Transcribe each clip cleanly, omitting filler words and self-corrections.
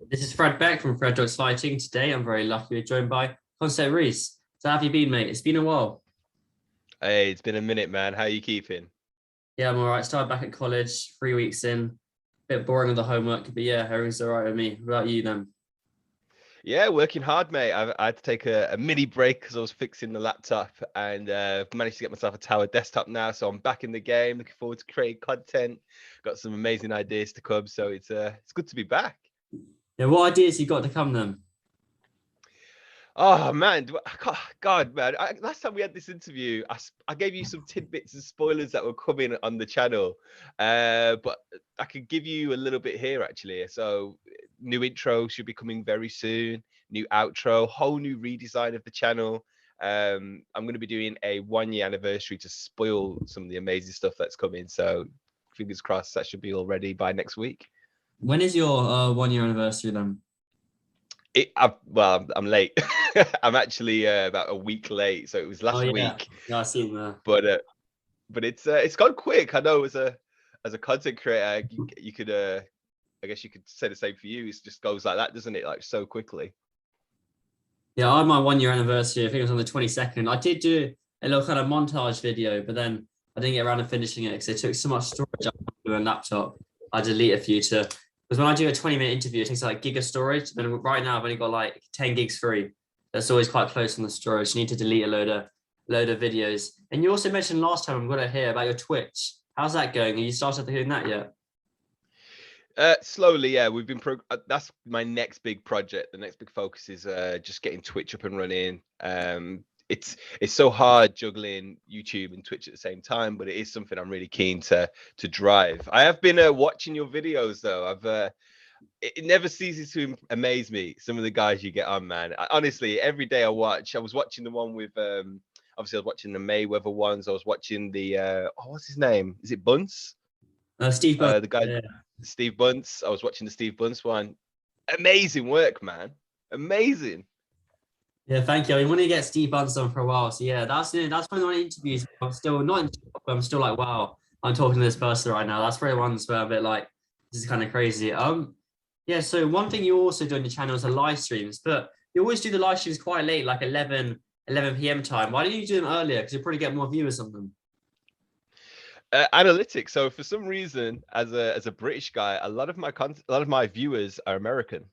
This is Fred Beck from Fred Dogs Fighting. Today, I'm very lucky we're joined by Concept Reece. So, how have you been, mate? It's been a while. Hey, it's been a minute, man. How you keeping? Yeah, I'm all right. Started back at college, 3 weeks in. Bit boring with the homework, but yeah, everything's all right with me. What about you, then? Yeah, working hard, mate. I had to take a mini break because I was fixing the laptop and managed to get myself a tower desktop now. So I'm back in the game. Looking forward to creating content. Got some amazing ideas to come. So it's good to be back. Yeah, what ideas you got to come then? Oh man, God, man! Last time we had this interview, I gave you some tidbits and spoilers that were coming on the channel, but I could give you a little bit here actually. So, new intro should be coming very soon. New outro, whole new redesign of the channel. I'm going to be doing a 1 year anniversary to spoil some of the amazing stuff that's coming. So, fingers crossed that should be all ready by next week. When is your 1 year anniversary then? I'm late. I'm actually about a week late, so it was Oh last yeah, week. yeah, I see them there. But it's gone quick. I know as a content creator, you could I guess you could say the same for you. It just goes like that, doesn't it? Like so quickly. Yeah, I had my 1 year anniversary. I think it was on the 22nd. I did do a little kind of montage video, but then I didn't get around to finishing it because it took so much storage up on my laptop. I delete a few to because when I do a 20-minute interview, it takes like gig of storage. And right now I've only got like 10 gigs free. That's always quite close on the storage. You need to delete a load of videos. And you also mentioned last time I'm gonna hear about your Twitch. How's that going? Have you started doing that yet? Slowly, yeah. That's my next big project. The next big focus is just getting Twitch up and running. It's so hard juggling YouTube and Twitch at the same time, but it is something I'm really keen to drive. I have been watching your videos though. It never ceases to amaze me. Some of the guys you get on, man. Honestly, every day I watch. I was watching the one with obviously I was watching the Mayweather ones. I was watching the what's his name? Is it Bunce? Steve Bug. The guy Yeah. Steve Bunce. I was watching the Steve Bunce one. Amazing work, man. Amazing. Yeah, thank you. I mean, when you get Steve Bunce on for a while, so yeah, that's one of my interviews. I'm still not in shock, but I'm still like, wow, I'm talking to this person right now. That's probably ones where I'm a bit like, this is kind of crazy. Yeah. So one thing you also do on your channel is the live streams, but you always do the live streams quite late, like 11 p.m. time. Why don't you do them earlier? Because you probably get more viewers on them. Analytics. So for some reason, as a British guy, a lot of my viewers are American.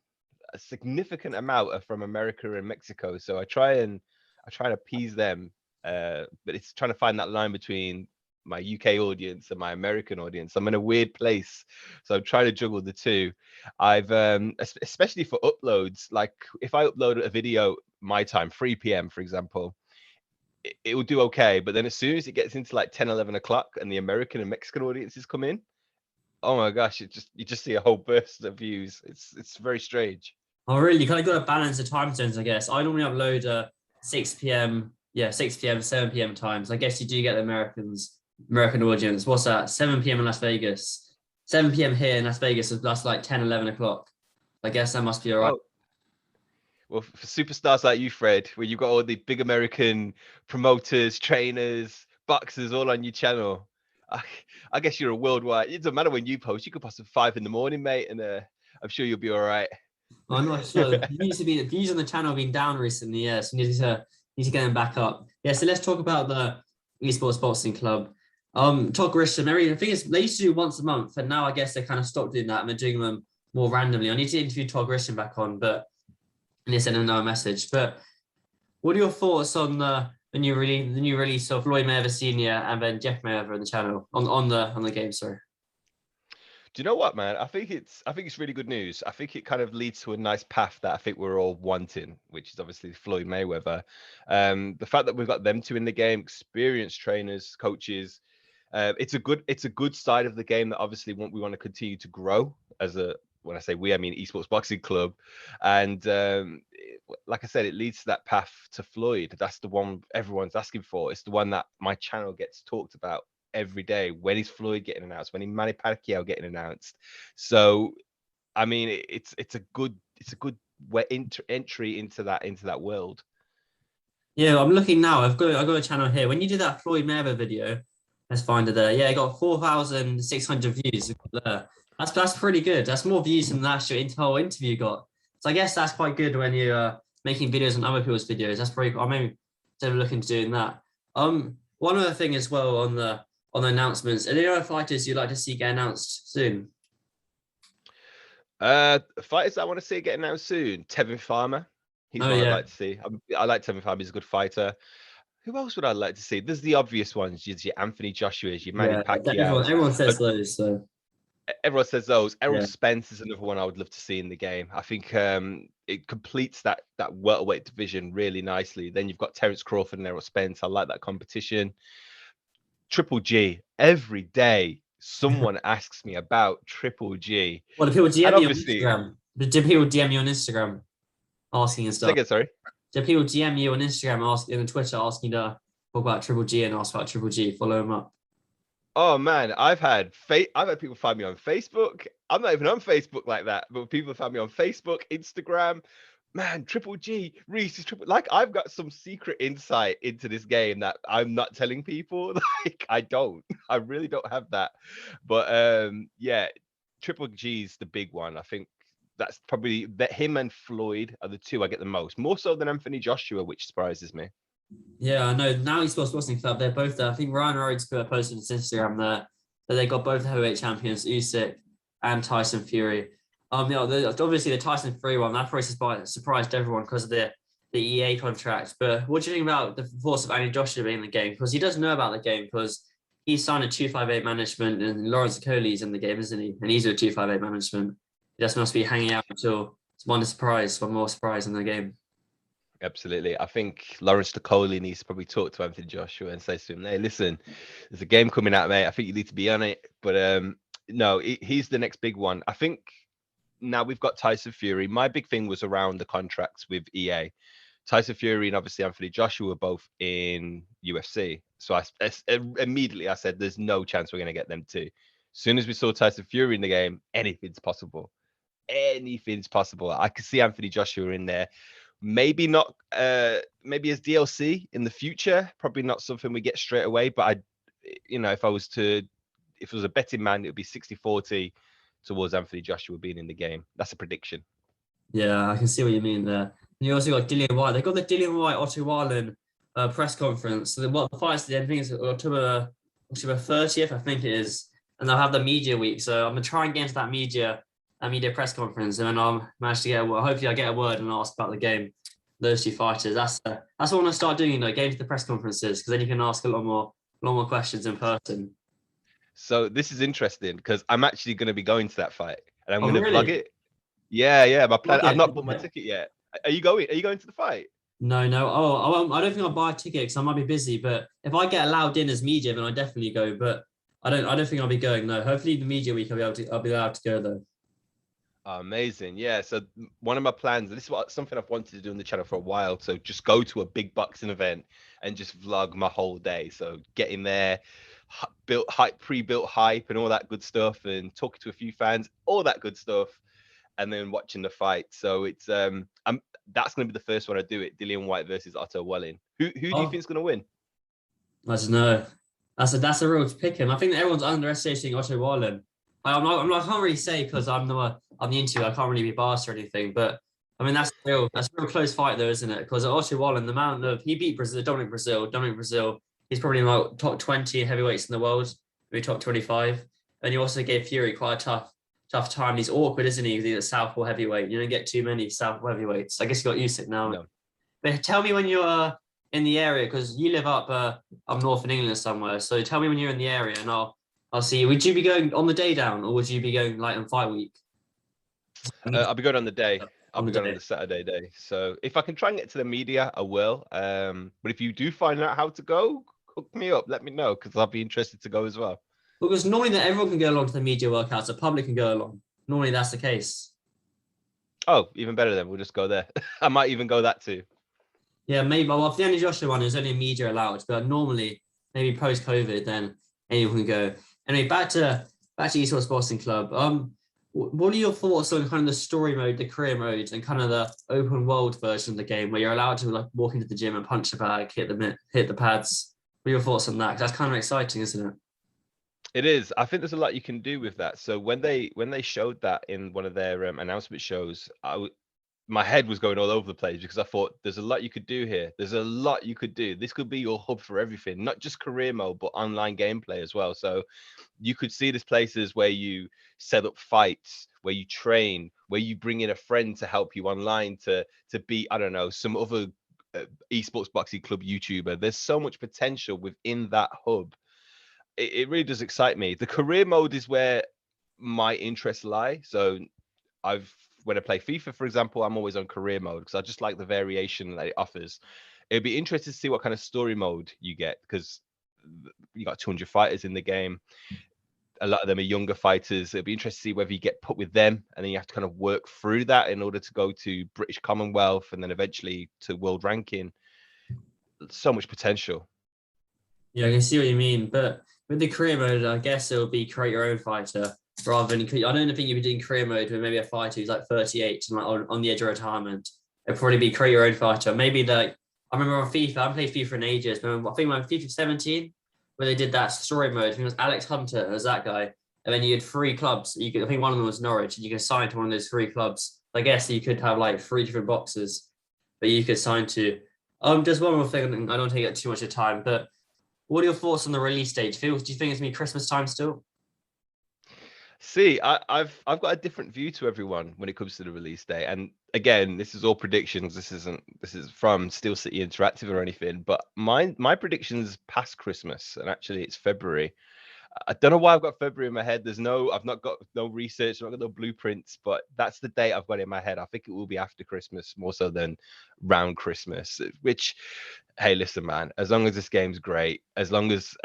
A significant amount are from America and Mexico. So I try and appease them. But it's trying to find that line between my UK audience and my American audience. I'm in a weird place, so I'm trying to juggle the two. I've especially for uploads, like if I upload a video my time, 3 p.m. for example, it will do okay. But then as soon as it gets into like 10, 11 o'clock and the American and Mexican audiences come in, oh my gosh, you just see a whole burst of views. It's very strange. Oh, really? You kind of got to balance the time zones, I guess. I normally upload 6 p.m. Yeah, 6 p.m., 7 p.m. times. I guess you do get the American audience. What's that? 7 p.m. in Las Vegas. 7 p.m. here in Las Vegas, so that's like 10, 11 o'clock. I guess that must be all right. Oh, well, for superstars like you, Fred, where you've got all the big American promoters, trainers, boxers all on your channel, I, I guess you're a worldwide. It doesn't matter when you post. You could post at 5 in the morning, mate, and I'm sure you'll be all right. I'm not sure. The views on the channel have been down recently. Yes, we need to get them back up. Yeah, so let's talk about the Esports Boxing Club. Talk Grisham. I think they used to do once a month, and now I guess they kind of stopped doing that and they're doing them more randomly. I need to interview Todd Grisham back on, but I need to send him another message. But what are your thoughts on the new release of Floyd Mayweather Senior and then Jeff Mayweather on the channel on the game? Sorry. Do you know what, man? I think it's really good news. I think it kind of leads to a nice path that I think we're all wanting, which is obviously Floyd Mayweather. The fact that we've got them two in the game, experienced trainers, coaches, it's a good side of the game that obviously we want to continue to grow as a when I say we, I mean Esports Boxing Club. And like I said, it leads to that path to Floyd. That's the one everyone's asking for. It's the one that my channel gets talked about every day. When is Floyd getting announced? When is Manny Pacquiao getting announced? So I mean, it's a good entry into that world. Yeah, I'm looking now. I've got a channel here. When you did that Floyd Mayweather video, let's find it there. Yeah, it got 4,600 views there. That's pretty good. That's more views than the actual whole interview got. So I guess that's quite good when you're making videos on other people's videos. That's pretty cool. I maybe look into doing that. One other thing as well on the announcements. Are there other fighters you'd like to see get announced soon? Fighters I want to see get announced soon. Tevin Farmer. He's Oh one I'd yeah, like to see. I like Tevin Farmer. He's a good fighter. Who else would I like to see? There's the obvious ones. Your Anthony Joshua's, your Manny yeah. Pacquiao's. Everyone says those. So Everyone says those. Errol yeah, Spence is another one I would love to see in the game. I think it completes that welterweight division really nicely. Then you've got Terence Crawford and Errol Spence. I like that competition. Triple G. Every day, someone asks me about Triple G. well, do people And DM you on obviously, Instagram? Do people DM you on Instagram asking and say stuff? again, sorry. Do people DM you on Instagram asking and Twitter asking to talk about Triple G and ask about Triple G? Follow him up. Oh man, I've had people find me on Facebook. I'm not even on Facebook like that, but people find me on Facebook, Instagram. Man, Triple G, Reece is triple. Like I've got some secret insight into this game that I'm not telling people. Like I really don't have that. But yeah, Triple G's the big one. I think that's probably that him and Floyd are the two I get the most, more so than Anthony Joshua, which surprises me. Yeah, I know. Now Esports Boxing Club, they're both there. I think Ryan Rhodes put a post on his Instagram there that they got both the heavyweight champions, Usyk and Tyson Fury. Obviously the Tyson Fury one that probably surprised everyone because of the EA contract. But what do you think about the force of Anthony Joshua being in the game? Because he does know about the game because he signed a 258 management and Lawrence Coley's in the game, isn't he? And he's with 258 management. He just must be hanging out until it's one more surprise in the game. Absolutely. I think Lawrence Coley needs to probably talk to Anthony Joshua and say to him, hey, listen, there's a game coming out, mate. I think you need to be on it. But no, he's the next big one. I think now we've got Tyson Fury. My big thing was around the contracts with EA. Tyson Fury and obviously Anthony Joshua were both in UFC. So immediately I said, there's no chance we're going to get them too. As soon as we saw Tyson Fury in the game, anything's possible. Anything's possible. I could see Anthony Joshua in there. Maybe not, maybe as DLC in the future, probably not something we get straight away. But if it was a betting man, it would be 60-40 towards Anthony Joshua being in the game. That's a prediction. Yeah, I can see what you mean there. And you also got Dillian Whyte. They got the Dillian Whyte Otto Wallin press conference. So what the fights? I think it's October 30th, I think it is, and they'll have the media week. So I'm gonna try and get into that media press conference, and then I'll manage to get hopefully I get a word and ask about the game. Those two fighters. That's what I want to start doing. Going to the press conferences because then you can ask a lot more questions in person. So this is interesting because I'm actually going to be going to that fight and I'm Oh going to vlog really? it. Yeah. My plan. I've Okay. not bought my ticket yet. Are you going? Are you going to the fight? No. I don't think I'll buy a ticket because I might be busy. But if I get allowed in as media, then I definitely go. But I don't think I'll be going. No. Hopefully the media week I'll be allowed to go though. Amazing. Yeah. So one of my plans, this is something I've wanted to do on the channel for a while. So just go to a big boxing event and just vlog my whole day. So getting there, pre-built hype and all that good stuff, and talking to a few fans, all that good stuff, and then watching the fight. So it's that's going to be the first one I do it. Dillian Whyte versus Otto Wallin. Who do you think is going to win? I don't know. That's a real pick him. I think that everyone's underestimating Otto Wallin. I can't really say because I'm the interview. I can't really be biased or anything. But I mean that's a real close fight though, isn't it? Because Otto Wallin, the amount of he beat Dominic Brazil. He's probably like top 20 heavyweights in the world, maybe top 25. And he also gave Fury quite a tough time. He's awkward, isn't he? He's a southpaw heavyweight. You don't get too many southpaw heavyweights. I guess you got Usyk now. No. But tell me when you're in the area because you live up north in England somewhere. So tell me when you're in the area, and I'll see you. Would you be going on the day down, or would you be going like on fight week? I'll be going on the day. I'll be going day. on the Saturday day. So if I can try and get to the media, I will. But if you do find out how to go, hook me up. Let me know because I'll be interested to go as well. Because normally that everyone can go along to the media workouts, the public can go along. Normally that's the case. Oh, even better then. We'll just go there. I might even go that too. Yeah, maybe. Well, if the only Joshua one is only media allowed, but normally maybe post COVID, then anyone can go. Anyway, back to Esports Boxing Club. What are your thoughts on kind of the story mode, the career mode, and kind of the open world version of the game where you're allowed to like walk into the gym and punch a bag, hit the pads? What are your thoughts on that? 'Cause that's kind of exciting, isn't it? It is. I think there's a lot you can do with that. So when they showed that in one of their announcement shows, my head was going all over the place because I thought there's a lot you could do here. There's a lot you could do. This could be your hub for everything, not just career mode, but online gameplay as well. So you could see these places where you set up fights, where you train, where you bring in a friend to help you online to beat, I don't know, some other esports boxing club YouTuber. There's so much potential within that hub. It really does excite me. The career mode is where my interests lie. So when I play FIFA, for example, I'm always on career mode because I just like the variation that it offers. It'd be interesting to see what kind of story mode you get because you got 200 fighters in the game. A lot of them are younger fighters. It'd be interesting to see whether you get put with them and then you have to kind of work through that in order to go to British Commonwealth and then eventually to world ranking. So much potential. Yeah, I can see what you mean. But with the career mode, I guess it will be create your own fighter rather than. I don't think you'd be doing career mode with maybe a fighter who's like 38 and like on the edge of retirement. It'd probably be create your own fighter. Maybe like I remember on FIFA, I haven't played FIFA in ages. But I think when FIFA 17, where they did that story mode, I think it was Alex Hunter as that guy. And then you had 3 clubs. You could, I think one of them was Norwich, and you could assign to one of those 3 clubs. I guess you could have like 3 different boxes that you could assign to. Just one more thing. I don't take up too much of time, but what are your thoughts on the release date? Do you think it's gonna be Christmas time still? See, I've got a different view to everyone when it comes to the release date. And again, this is all predictions. This is from Steel City Interactive or anything. But my predictions past Christmas, and actually it's February. I don't know why I've got February in my head. I've not got no research, I've not got no blueprints, but that's the date I've got in my head. I think it will be after Christmas more so than round Christmas. Which, hey, listen, man, as long as this game's great, as long as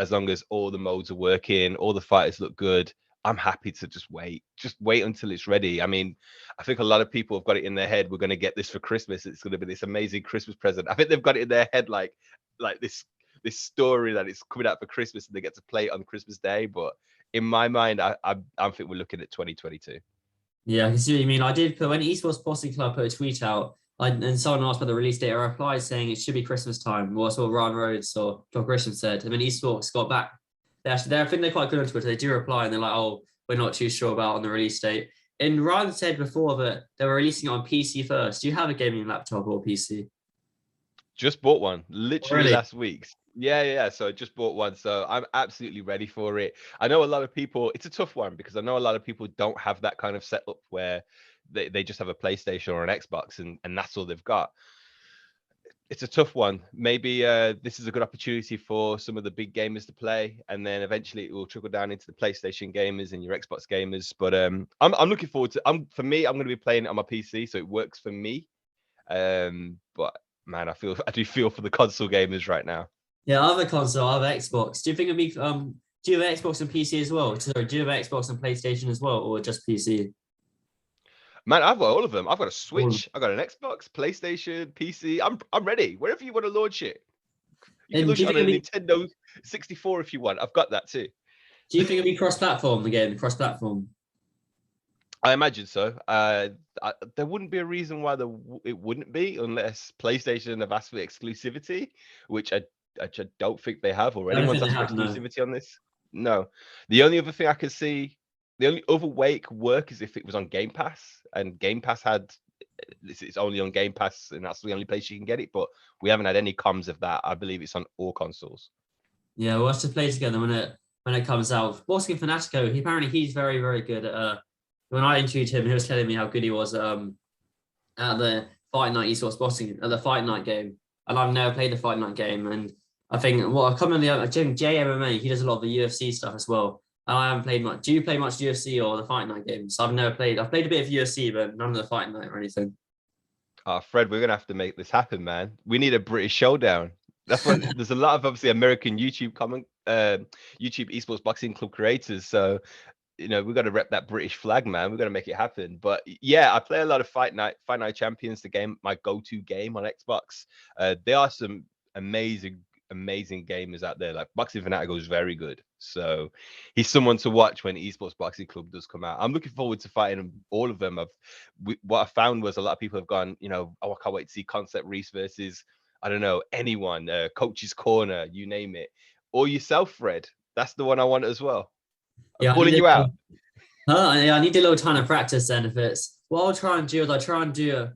all the modes are working, all the fighters look good, I'm happy to just wait until it's ready. I mean, I think a lot of people have got it in their head. We're going to get this for Christmas. It's going to be this amazing Christmas present. I think they've got it in their head like this story that it's coming out for Christmas and they get to play it on Christmas Day. But in my mind, I think we're looking at 2022. Yeah, I can see what you mean. I did put when Esports Boxing Club put a tweet out, and someone asked about the release date. I replied saying it should be Christmas time. Or that's what Ryan Rhodes or John Grisham said. And then Esports got back. I think they're quite good on Twitter. They do reply and they're like, "Oh, we're not too sure about on the release date." And Ryan said before that they were releasing it on PC first. Do you have a gaming laptop or PC? Just bought one Oh, literally really? last week. Yeah. So I just bought one. So I'm absolutely ready for it. I know a lot of people, it's a tough one because I know a lot of people don't have that kind of setup where they just have a PlayStation or an Xbox and that's all they've got. It's a tough one. Maybe this is a good opportunity for some of the big gamers to play, and then eventually it will trickle down into the PlayStation gamers and your Xbox gamers. But I'm looking forward to. For me, I'm going to be playing it on my PC, so it works for me. But man, I do feel for the console gamers right now. Yeah, I have a console. I have an Xbox. Do you think it'd be Do you have Xbox and PC as well? Sorry, do you have Xbox and PlayStation as well, or just PC? Man, I've got all of them. I've got a All. Switch, I've got an Xbox, PlayStation, PC. I'm ready. Wherever you want to launch it, you can And launch it on a Nintendo 64 if you want. I've got that too. do you think it'll be cross-platform again? Cross-platform. I imagine so. There wouldn't be a reason why it wouldn't be unless PlayStation have asked for exclusivity, which I just don't think they have or I don't anyone's think they asked for have no. exclusivity on this. No. The only other thing I could see, the only other way it could work is if it was on Game Pass and Game Pass had it's only on Game Pass and that's the only place you can get it. But we haven't had any comms of that. I believe it's on all consoles. Yeah, we'll have to play together when it comes out. Boston Fanatico, he's very, very good at when I interviewed him, he was telling me how good he was at the Fight Night Esports Boston at the Fight Night game. And I've never played the Fight Night game. And I think I come in the JMMA, he does a lot of the UFC stuff as well. And I haven't played much. Do you play much UFC or the Fight Night games? I've never played. I've played a bit of UFC, but none of the Fight Night or anything. Fred, we're gonna have to make this happen, man. We need a British showdown. That's what there's a lot of obviously American YouTube esports boxing club creators. So we've got to rep that British flag, man. We've got to make it happen. But yeah, I play a lot of Fight Night Champions, the game, my go-to game on Xbox. There are some amazing gamers out there. Like Boxing Fanatico is very good. So he's someone to watch when Esports Boxing Club does come out. I'm looking forward to fighting all of them. What I found was a lot of people have gone, oh, I can't wait to see Concept Reece versus, I don't know, anyone, Coach's Corner, you name it. Or yourself, Fred. That's the one I want as well. I'm Yeah, I calling need you a out. little, yeah, I need a little time of practice then. If it's what I'll try and do is I try and do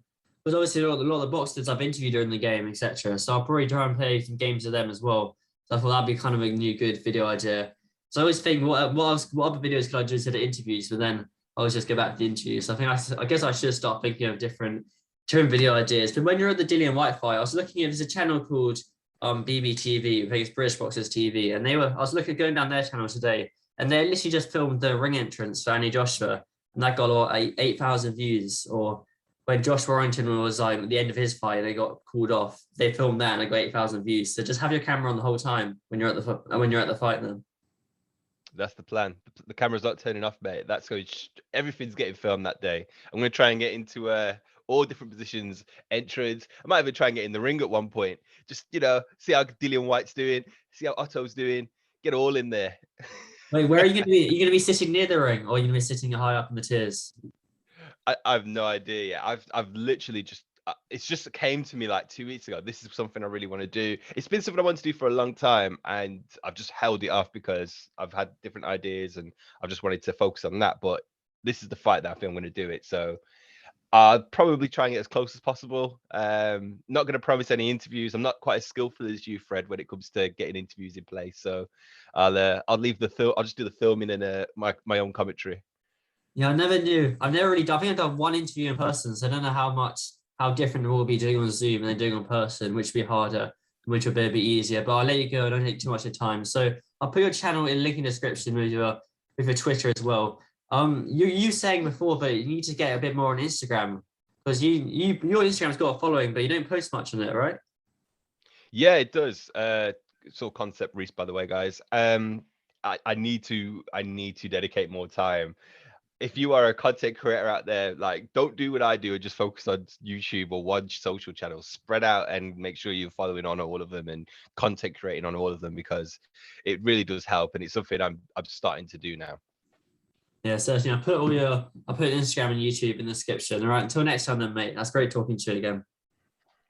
because obviously a lot of the boxers I've interviewed during the game, etc. So I'll probably try and play some games with them as well. So I thought that'd be kind of a new good video idea. So I always think what other videos could I do instead of interviews, but then I always just go back to the interviews. So I think I guess I should start thinking of different video ideas. But when you're at the Dillian Whyte fight, I was looking at there's a channel called BBTV, I think it's British Boxers TV, and I was looking going down their channel today, and they literally just filmed the ring entrance for Andy Joshua, and that got 8,000 views. Or when Josh Warrington was like at the end of his fight, they got called off. They filmed that and it got 8,000 views. So just have your camera on the whole time when you're at the fight. Then That's the plan. The camera's not turning off, mate. That's going. Everything's getting filmed that day. I'm going to try and get into all different positions, entrance. I might even try and get in the ring at one point. Just see how Dillian White's doing, see how Otto's doing. Get all in there. wait, where are you going to be? Are you going to be sitting near the ring, or are you going to be sitting high up in the tiers? I have no idea. Yet. I've literally just it's just came to me like 2 weeks ago. This is something I really want to do. It's been something I want to do for a long time, and I've just held it off because I've had different ideas and I've just wanted to focus on that. But this is the fight that I think I'm going to do it. So I'll probably try and get as close as possible. Not going to promise any interviews. I'm not quite as skillful as you, Fred, when it comes to getting interviews in place. So I'll leave the film. I'll just do the filming and my own commentary. Yeah, I never knew. I've never really. I think I've done one interview in person, so I don't know how different it will be doing on Zoom and then doing on person, which would be harder, which would be a bit easier. But I'll let you go. I don't take too much of your time. So I'll put your channel in link in the description with your Twitter as well. You saying before, but you need to get a bit more on Instagram because your Instagram's got a following, but you don't post much on it, right? Yeah, it does. It's all Concept Reece, by the way, guys. I need to dedicate more time. If you are a content creator out there, like don't do what I do and just focus on YouTube or one social channel. Spread out and make sure you're following on all of them and content creating on all of them because it really does help and it's something I'm starting to do now. Yeah, certainly. I'll put Instagram and YouTube in the description. All right. Until next time then, mate. That's great talking to you again.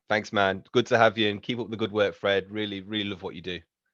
Thanks, man. Good to have you and keep up the good work, Fred. Really, really love what you do.